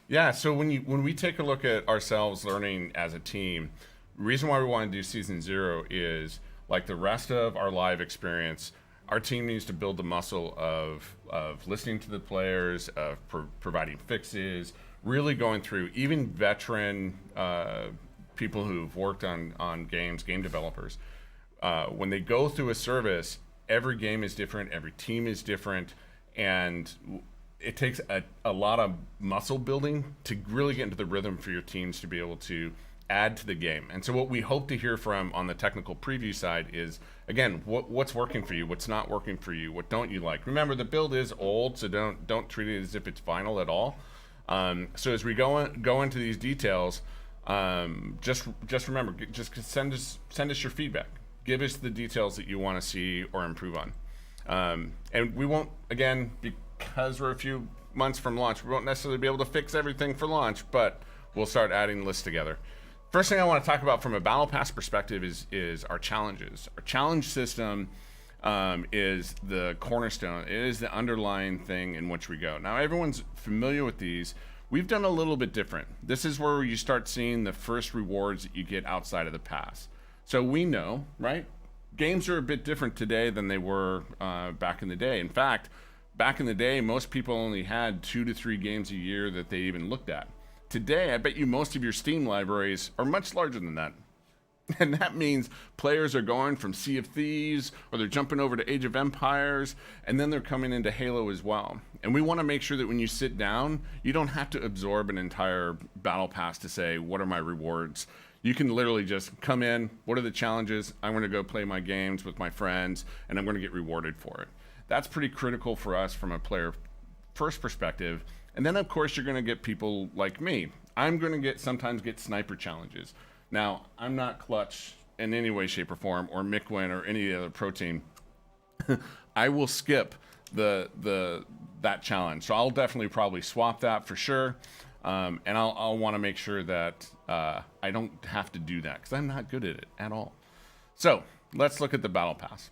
Yeah, so when we take a look at ourselves learning as a team, the reason why we want to do season 0 is like the rest of our live experience, our team needs to build the muscle of listening to the players, of providing fixes, really going through even veteran people who've worked on games, game developers. When they go through a service, every game is different, every team is different, and it takes a lot of muscle building to really get into the rhythm for your teams to be able to add to the game. And so what we hope to hear from on the technical preview side is, again, what's working for you, what's not working for you, what don't you like. Remember, the build is old, so don't treat it as if it's final at all. So as we go into these details, just remember, just send us your feedback. Give us the details that you want to see or improve on. And we won't, again, because we're a few months from launch, we won't necessarily be able to fix everything for launch, but we'll start adding lists together. First thing I want to talk about from a Battle Pass perspective is our challenges. Our challenge system is the cornerstone. It is the underlying thing in which we go. Now, everyone's familiar with these. We've done a little bit different. This is where you start seeing the first rewards that you get outside of the pass. So we know, right? Games are a bit different today than they were back in the day. In fact, back in the day, most people only had 2 to 3 games a year that they even looked at. Today, I bet you most of your Steam libraries are much larger than that. And that means players are going from Sea of Thieves, or they're jumping over to Age of Empires, and then they're coming into Halo as well. And we want to make sure that when you sit down, you don't have to absorb an entire battle pass to say, what are my rewards? You can literally just come in, what are the challenges? I'm going to go play my games with my friends, and I'm going to get rewarded for it. That's pretty critical for us from a player first perspective. And then, of course, you're going to get people like me. I'm going to sometimes get sniper challenges. Now, I'm not Clutch in any way, shape, or form, or Micwin or any other pro team. I will skip that challenge. So I'll definitely probably swap that for sure. And I'll want to make sure that I don't have to do that because I'm not good at it at all. So let's look at the Battle Pass.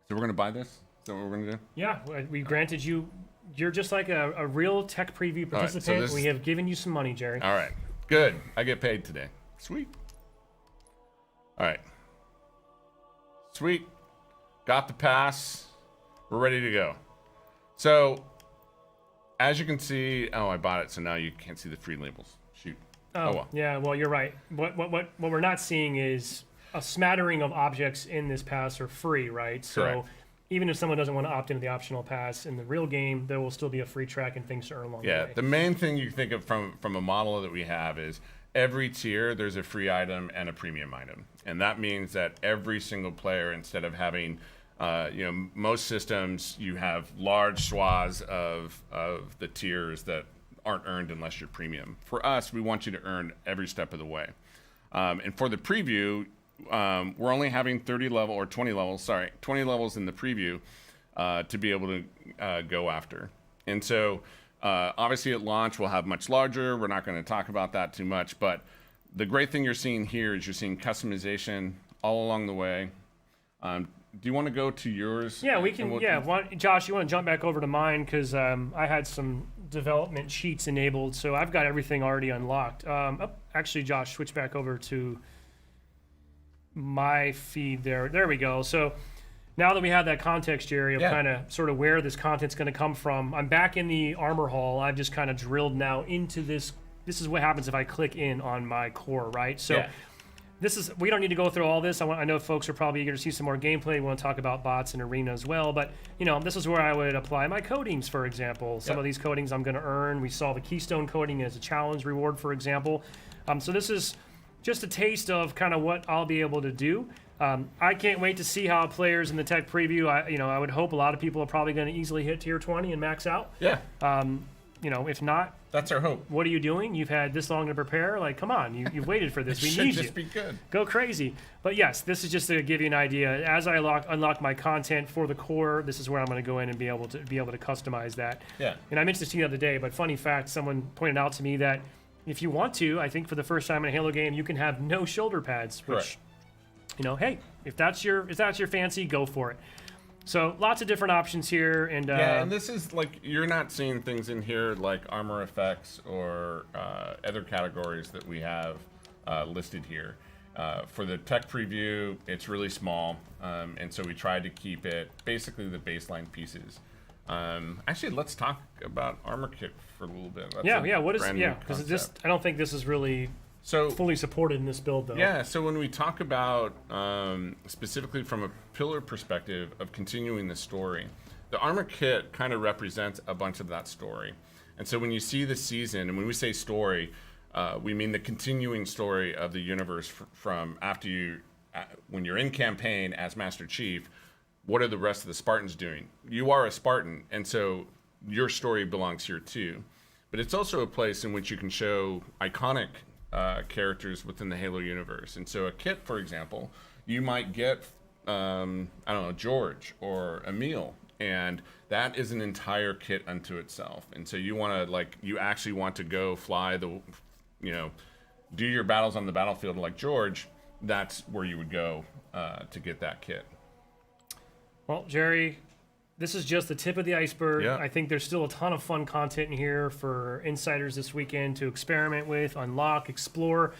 So we're going to buy this? Is that what we're going to do? Yeah, we granted you. You're just like a real tech preview participant. Right, so we have given you some money, Jerry. All right. Good. I get paid today. Sweet. All right. Sweet. Got the pass. We're ready to go. So, as you can see, I bought it, so now you can't see the free labels. Shoot. Oh well. Yeah, well, you're right. What we're not seeing is a smattering of objects in this pass are free, right? So. Correct. Even if someone doesn't want to opt into the optional pass in the real game, there will still be a free track and things to earn along the way. Yeah, the main thing you think of from a model that we have is every tier there's a free item and a premium item. And that means that every single player, instead of having, most systems, you have large swaths of the tiers that aren't earned unless you're premium. For us, we want you to earn every step of the way. And for the preview, we're only having 20 levels in the preview to be able to go after. And so obviously at launch we'll have much larger. We're not going to talk about that too much, but the great thing you're seeing here is you're seeing customization all along the way. Do you want to go to yours? Yeah, we can. Josh, you want to jump back over to mine because I had some development sheets enabled, so I've got everything already unlocked. Actually, Josh, switch back over to my feed there. There we go. So now that we have that context, Jerry, of kind of sort of where this content's going to come from, I'm back in the armor hall. I've just kind of drilled now into this. This is what happens if I click in on my core, right? So we don't need to go through all this. I know folks are probably eager to see some more gameplay. We want to talk about bots and arena as well. But, this is where I would apply my codings, for example. Some of these codings I'm going to earn. We saw the Keystone coding as a challenge reward, for example. So this is just a taste of kind of what I'll be able to do. I can't wait to see how players in the tech preview, I would hope a lot of people are probably going to easily hit tier 20 and max out. Yeah. If not, that's our hope. What are you doing? You've had this long to prepare. Like, come on, you've waited for this. We need you. Should just be good. Go crazy. But yes, this is just to give you an idea. As I unlock my content for the core, this is where I'm going to go in and be able to customize that. Yeah. And I mentioned this to you the other day, but funny fact, someone pointed out to me that if you want to, I think for the first time in a Halo game, you can have no shoulder pads. Which, hey, if that's your fancy, go for it. So lots of different options here, and yeah, and this is like you're not seeing things in here like armor effects or other categories that we have listed here. For the tech preview, it's really small, and so we tried to keep it basically the baseline pieces. Actually, let's talk about armor kit for a little bit. That's yeah. What is brand-new because concept. I don't think this is really fully supported in this build, though. Yeah, so when we talk about specifically from a pillar perspective of continuing the story, the armor kit kind of represents a bunch of that story. And so when you see the season, and when we say story, we mean the continuing story of the universe from after you, when you're in campaign as Master Chief, what are the rest of the Spartans doing? You are a Spartan, and so your story belongs here too. But it's also a place in which you can show iconic characters within the Halo universe. And so a kit, for example, you might get, I don't know, George or Emil, and that is an entire kit unto itself. And so you want to, you actually want to go fly the, do your battles on the battlefield like George. That's where you would go to get that kit. Well, Jerry, this is just the tip of the iceberg. Yeah. I think there's still a ton of fun content in here for insiders this weekend to experiment with, unlock, explore.